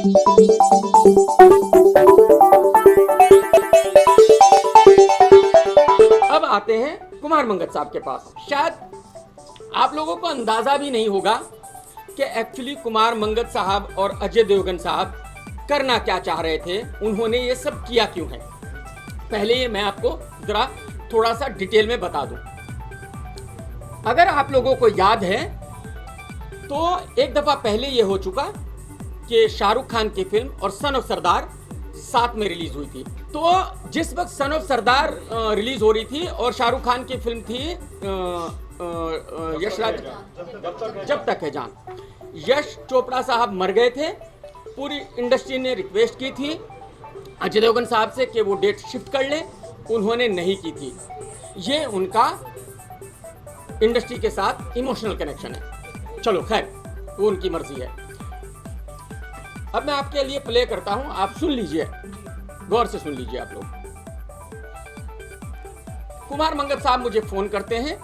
अब आते हैं कुमार मंगत साहब के पास। शायद आप लोगों को अंदाजा भी नहीं होगा कि एक्चुअली कुमार मंगत साहब और अजय देवगन साहब करना क्या चाह रहे थे, उन्होंने ये सब किया क्यों है। पहले ये मैं आपको जरा थोड़ा सा डिटेल में बता दूं। अगर आप लोगों को याद है तो एक दफा पहले ये हो चुका कि शाहरुख खान की फिल्म और सन ऑफ सरदार साथ में रिलीज हुई थी। तो जिस वक्त सन ऑफ सरदार रिलीज हो रही थी और शाहरुख खान की फिल्म थी यश राज जब तक है जान, यश चोपड़ा साहब मर गए थे। पूरी इंडस्ट्री ने रिक्वेस्ट की थी अजय देवगन साहब से कि वो डेट शिफ्ट कर लें, उन्होंने नहीं की थी। ये उनका इंडस्ट्री के साथ इमोशनल कनेक्शन है। चलो खैर, वो उनकी मर्जी है। अब मैं आपके लिए प्ले करता हूं, आप सुन लीजिए, गौर से सुन लीजिए आप लोग। कुमार मंगत साहब मुझे फोन करते हैं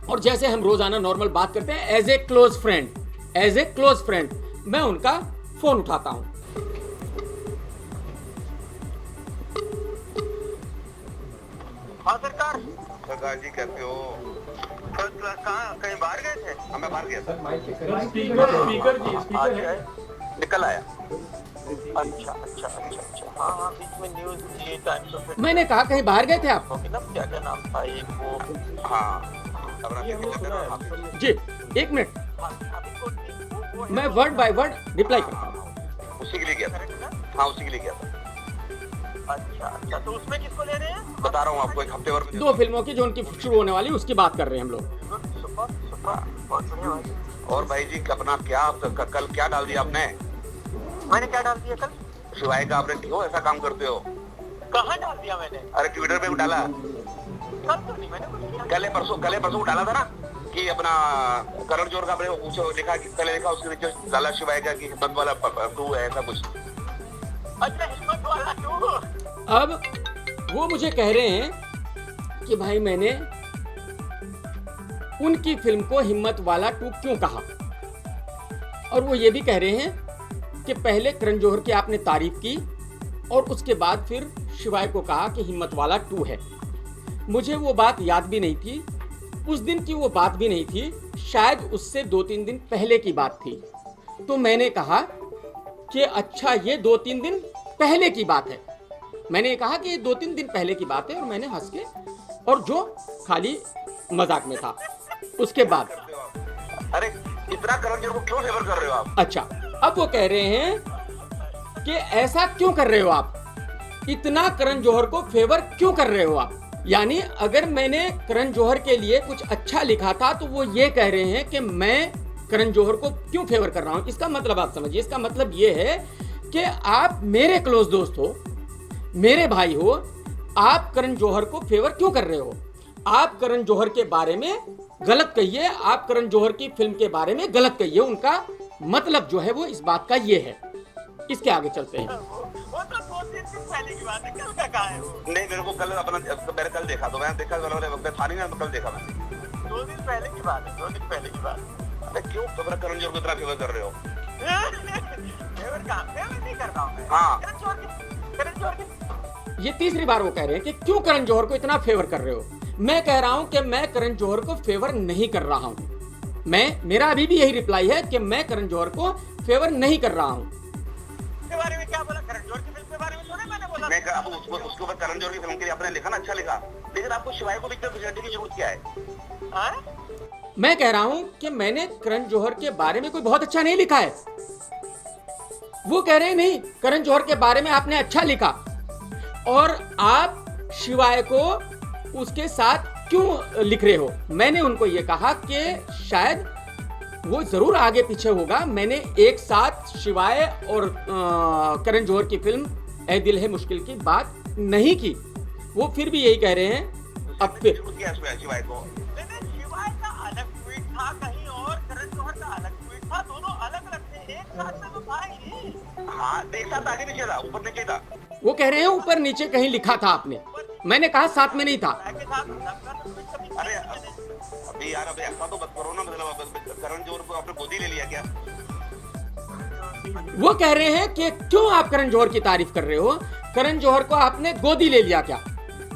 और जैसे हम रोजाना नॉर्मल बात करते हैं एज ए क्लोज फ्रेंड मैं उनका फोन उठाता हूं। हाँ सरकार जी कैसे हो? कहाँ कहीं बाहर गए थे? हाँ मैं बाहर गया था। स्पीकर जी निकल आया। अच्छा। हाँ बीच में न्यूज़ ये टाइम तो फिर मैंने कहा कहीं बाहर गए थे आप? ना क्या नाम था एक वो। हाँ जी, एक मिनट, मैं वर्ड बाय वर्ड रिप्लाई करता हूँ। उसी के लिए गया था। हाँ उसी के लिए गया था। अच्छा तो उसमें किसको ले रहे हैं? बता रहा हूँ आपको, एक हफ्ते भर में 2 फिल्मों की जो उनकी शुरू होने वाली उसकी बात कर रहे हैं हम लोग। और भाई जी अपना क्या कल क्या डाल दिया आपने? मैंने क्या डाल दिया कल? शिवाय का आपने क्यों ऐसा काम करते हो? कहाँ डाल दिया मैंने? अरे ट्विटर पे डाला। कल तो नहीं मैंने कुछ किया। कल परसों डाला था ना कि अपना करण जोहर का आपने उसको लिखा, पहले लिखा उसके नीचे डाला शिवाय का कि हिम्मत वाला 2 है ऐसा कुछ। अच्छा हिम्मत वाला 2। अब वो मुझे कह रहे हैं कि भाई मैंने उनकी फिल्म को हिम्मत वाला 2 क्यों कहा, और वो ये भी कह रहे हैं कि पहले करण जौहर की आपने तारीफ की और उसके बाद फिर शिवाय को कहा कि हिम्मत वाला 2 है। मुझे वो बात याद भी नहीं थी, उस दिन की वो बात भी नहीं थी, शायद उससे 2-3 दिन पहले की बात थी। तो मैंने कहा कि अच्छा ये 2-3 दिन पहले की बात है। मैंने कहा कि ये 2-3 दिन पहले की बात है और मैंने हंस के, और जो खाली मजाक में था। उसके बाद अरे इतना करण जौहर को क्यों फेवर कर रहे हो आप? अच्छा, अब वो कह रहे हैं कि ऐसा क्यों कर रहे हो आप, इतना करण जौहर को फेवर क्यों कर रहे हो आप। यानी अगर मैंने करण जौहर के लिए कुछ अच्छा लिखा था तो वो ये कह रहे हैं कि मैं करण जौहर को क्यों फेवर कर रहा हूं। इसका मतलब आप समझिए, इसका मतलब ये है कि आप मेरे क्लोज दोस्त हो, मेरे भाई हो, आप करण जौहर को फेवर क्यों कर रहे हो। आप करण जौहर के बारे में गलत कहिए, आप करण जौहर की फिल्म के बारे में गलत कहिए। उनका मतलब जो है वो इस बात का ये है। इसके आगे चलते हैं। वो तो 2-3 दिन पहले की बात है, कल का कहाँ है वो? नहीं मेरे को कल अपना मैंने कल देखा, तो मैंने देखा था नहीं, मैं कल देखा मैंने। 2 दिन पहले की बात है, 2 दिन पहले की बात। अरे क्यों तो करण जौहर को इतना फेवर कर रहे हो? फेवर कहाँ? फेवर नहीं कर रहा हूँ मैं। हाँ करण जौहर ये तीसरी बार वो कह रहे हैं कि क्यों करण जौहर को इतना फेवर कर रहे हो। मैं कह रहा हूं कि मैं करण जौहर को फेवर नहीं कर रहा हूं। मेरा अभी भी यही रिप्लाई है कि मैं करण जौहर को फेवर नहीं कर रहा हूं। के बारे में क्या बोला? करण जौहर की फिल्म के बारे में थोड़ा मैंने बोला। मैं अब उसके ऊपर करण जौहर की फिल्म के लिए आपने लिखा ना, अच्छा लिखा, लेकिन आपको शिवाय को भी इतना प्रेजेंट की जरूरत क्या है? हाँ? मैं कह रहा हूं कि मैंने करण जौहर के बारे में कोई बहुत अच्छा नहीं लिखा है। वो कह रहे हैं नहीं, करण जौहर के बारे में आपने अच्छा लिखा और आप शिवाय को उसके साथ क्यों लिख रहे हो। मैंने उनको ये कहा कि शायद वो जरूर आगे पीछे होगा। मैंने एक साथ शिवाय और करण जौहर की फिल्म ए दिल है मुश्किल की बात नहीं की। वो फिर भी यही कह रहे हैं। अब फिर शिवाय को शिवाय का अलग ट्वीट था कहीं और करण जौहर का अलग ट्वीट था, दोनों अलग अलग थे, एक साथ में तो था ही। हाँ एक साथ आगे नीचे था, ऊपर नीचे था। वो कह रहे हैं ऊपर नीचे कहीं लिखा था आपने, मैंने कहा साथ में नहीं था। अरे अभी यार अभी ऐसा तो मत करो ना, मतलब करण जौहर को आपने गोदी ले लिया क्या? वो कह रहे हैं कि क्यों आप करण जौहर की तारीफ कर रहे हो, करण जौहर को आपने गोदी ले लिया क्या।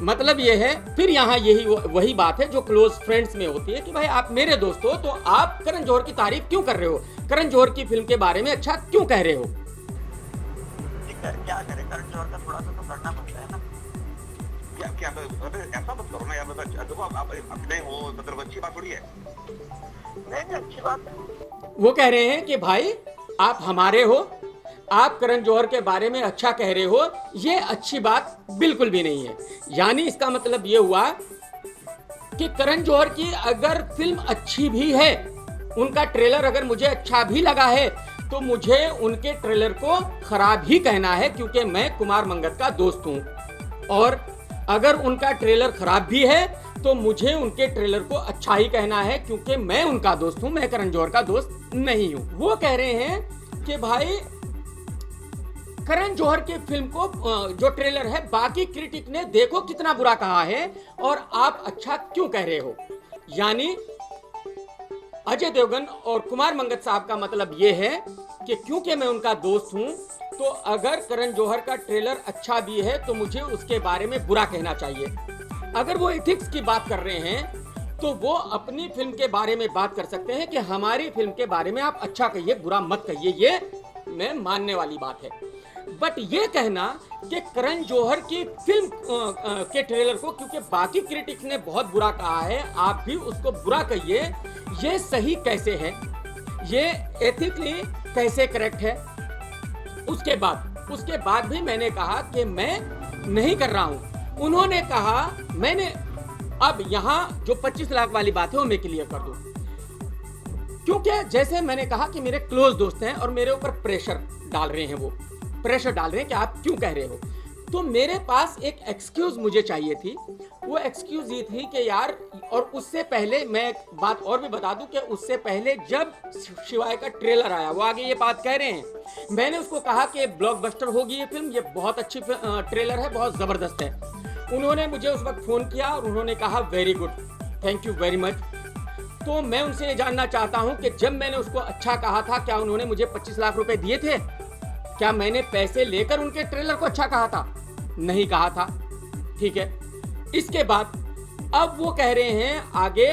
मतलब ये है, फिर यहाँ यही वही बात है जो क्लोज फ्रेंड्स में होती है कि भाई आप मेरे दोस्त हो तो आप करण जौहर की तारीफ क्यों कर रहे हो, करण जौहर की फिल्म के बारे में अच्छा क्यों कह रहे हो। क्या करें, करण जौहर का थोड़ा सा तो करना पड़ता है ना। क्या क्या ऐसा मत करो ना यार, देखो आप अपने हो, मतलब अच्छी बात थोड़ी है। नहीं अच्छी बात। वो कह रहे हैं कि भाई आप हमारे हो, आप करण जौहर के बारे में अच्छा कह रहे हो, ये अच्छी बात बिल्कुल भी नहीं है। यानी इसका मतलब ये हुआ कि करण जौहर की अगर फिल्म अच्छी भी है, उनका ट्रेलर अगर मुझे अच्छा भी लगा है, तो मुझे उनके ट्रेलर को खराब ही कहना है क्योंकि मैं कुमार मंगत का दोस्त हूं। और अगर उनका ट्रेलर खराब भी है तो मुझे उनके ट्रेलर को अच्छा ही कहना है क्योंकि मैं उनका दोस्त हूं, मैं करण जौहर का दोस्त नहीं हूं। वो कह रहे हैं कि भाई करण जौहर की फिल्म को जो ट्रेलर है बाकी क्रिटिक ने देखो कितना बुरा कहा है और आप अच्छा क्यों कह रहे हो। यानी अजय देवगन और कुमार मंगत साहब का मतलब यह है कि क्योंकि मैं उनका दोस्त हूं तो अगर करण जौहर का ट्रेलर अच्छा भी है तो मुझे उसके बारे में बुरा कहना चाहिए। अगर वो एथिक्स की बात कर रहे हैं तो वो अपनी फिल्म के बारे में बात कर सकते हैं कि हमारी फिल्म के बारे में आप अच्छा कहिए, बुरा मत कहिए, ये मैं मानने वाली बात है। बट ये कहना कि करण जौहर की फिल्म के ट्रेलर को क्योंकि बाकी क्रिटिक्स ने बहुत बुरा कहा है आप भी उसको बुरा कहिए, ये सही कैसे है, ये एथिकली कैसे करेक्ट है। उसके बाद भी मैंने कहा कि मैं नहीं कर रहा हूं। उन्होंने कहा मैंने, अब यहां जो 25 लाख वाली बात है वो मैं क्लियर कर दूं, क्योंकि जैसे मैंने कहा कि मेरे क्लोज दोस्त हैं और मेरे ऊपर प्रेशर डाल रहे हैं, वो प्रेशर डाल रहे हैं कि आप क्यों कह रहे हो। तो मेरे पास एक एक्सक्यूज मुझे चाहिए थी। वो एक्सक्यूज ये थी कि यार, और उससे पहले मैं एक बात और भी बता दूं कि उससे पहले जब शिवाय का ट्रेलर आया, वो आगे ये बात कह रहे हैं, मैंने उसको कहा कि ब्लॉकबस्टर होगी ये फिल्म, ये बहुत अच्छी ट्रेलर है, बहुत जबरदस्त है। उन्होंने मुझे उस वक्त फोन किया और उन्होंने कहा very good, thank you very much. तो मैं उनसे ये जानना चाहता हूं कि जब मैंने उसको अच्छा कहा था, क्या उन्होंने मुझे 25 लाख रुपए दिए थे? क्या मैंने पैसे लेकर उनके ट्रेलर को अच्छा कहा था? नहीं कहा था। ठीक है, इसके बाद अब वो कह रहे हैं आगे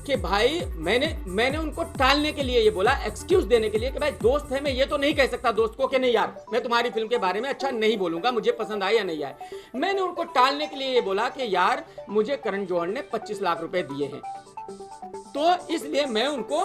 कि भाई मैंने उनको टालने के लिए ये बोला, एक्सक्यूज देने के लिए कि भाई दोस्त है, मैं ये तो नहीं कह सकता दोस्त को कि नहीं यार मैं तुम्हारी फिल्म के बारे में अच्छा नहीं बोलूंगा, मुझे पसंद आए या नहीं आए। मैंने उनको टालने के लिए ये बोला कि यार मुझे करण जौहर ने 25 लाख रुपए दिए हैं, तो इसलिए मैं उनको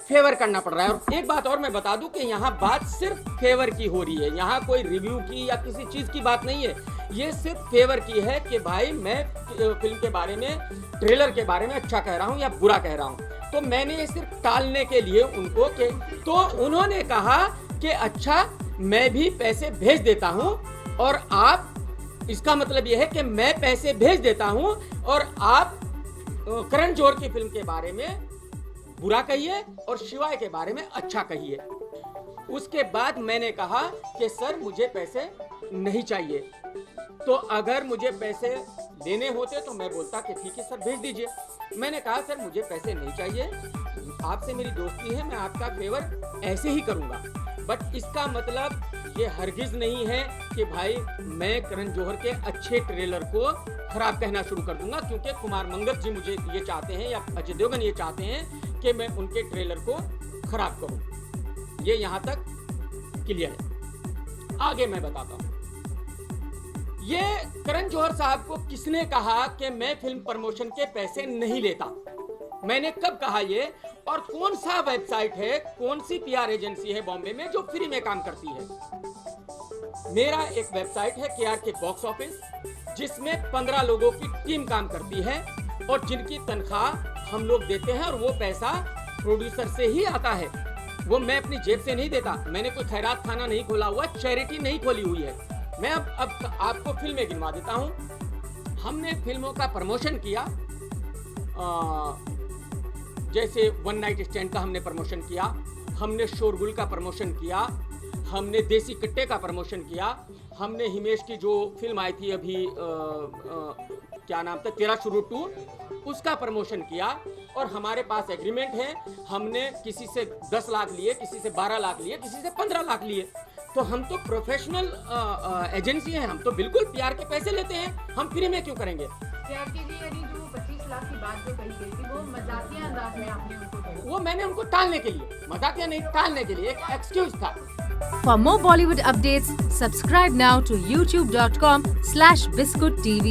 फेवर करना पड़ रहा है। और एक बात और मैं बता दूं कि यहाँ बात सिर्फ फेवर की हो रही है, यहाँ कोई रिव्यू की या किसी चीज की बात नहीं है, ये सिर्फ फेवर की है कि भाई मैं फिल्म के बारे में, ट्रेलर के बारे में अच्छा कह रहा हूँ या बुरा कह रहा हूँ। तो मैंने ये सिर्फ टालने के लिए उनको के, तो उन्होंने कहा कि अच्छा मैं भी पैसे भेज देता हूँ, और आप, इसका मतलब यह है कि मैं पैसे भेज देता हूँ और आप करण जौहर की फिल्म के बारे में बुरा कहिए और शिवाय के बारे में अच्छा कहिए। उसके बाद मैंने कहा कि सर मुझे पैसे नहीं चाहिए, तो अगर मुझे पैसे देने होते तो मैं बोलता कि ठीक है सर भेज दीजिए। मैंने कहा सर मुझे पैसे नहीं चाहिए, आपसे मेरी दोस्ती है, मैं आपका फेवर ऐसे ही करूंगा, बट इसका मतलब ये हरगिज नहीं है कि भाई मैं करण जौहर के अच्छे ट्रेलर को खराब कहना शुरू कर दूंगा क्योंकि कुमार मंगत जी मुझे ये चाहते हैं या अजय देवगन ये चाहते हैं कि मैं उनके ट्रेलर को खराब करूं। ये यहां तक क्लियर है। आगे मैं बताता हूं, ये करण जौहर साहब को किसने कहा कि मैं फिल्म प्रमोशन के पैसे नहीं लेता? मैंने कब कहा ये, और कौन सा वेबसाइट है, कौन सी पीआर एजेंसी है बॉम्बे में जो फ्री में काम करती है? मेरा एक वेबसाइट है KRK बॉक्स ऑफिस, जिसमें 15 लोगों की टीम काम करती है और जिनकी तनख्वाह हम लोग देते हैं, और वो पैसा प्रोड्यूसर से ही आता है, वो मैं अपनी जेब से नहीं देता। मैंने कोई खैरात खाना नहीं खोला हुआ, चैरिटी नहीं खोली हुई है। मैं अब आपको फिल्में गिनवा देता हूं। हमने फिल्मों का प्रमोशन किया, जैसे वन नाइट स्टैंड का हमने प्रमोशन किया, हमने शोरगुल का प्रमोशन किया, हमने देसी कट्टे का प्रमोशन किया, हमने हिमेश की जो फिल्म आई थी अभी क्या नाम था, तेरा शुरू 2, उसका प्रमोशन किया। और हमारे पास एग्रीमेंट है, हमने किसी से 10 लाख लिए, किसी से 12 लाख लिए, किसी से 15 लाख लिए। तो हम तो प्रोफेशनल एजेंसी हैं, हम तो बिल्कुल पीआर के पैसे लेते हैं, हम फ्री में क्यों करेंगे? पीआर के लिए यानी जो 25 लाख की बात जो कही गई थी वो मजाकिया अंदाज में आपने उनको कही। वो मैंने उनको टालने के लिए, मजाकिया नहीं, टालने के लिए, एक एक्सक्यूज था। For more Bollywood updates, subscribe now to youtube.com/biscuittv.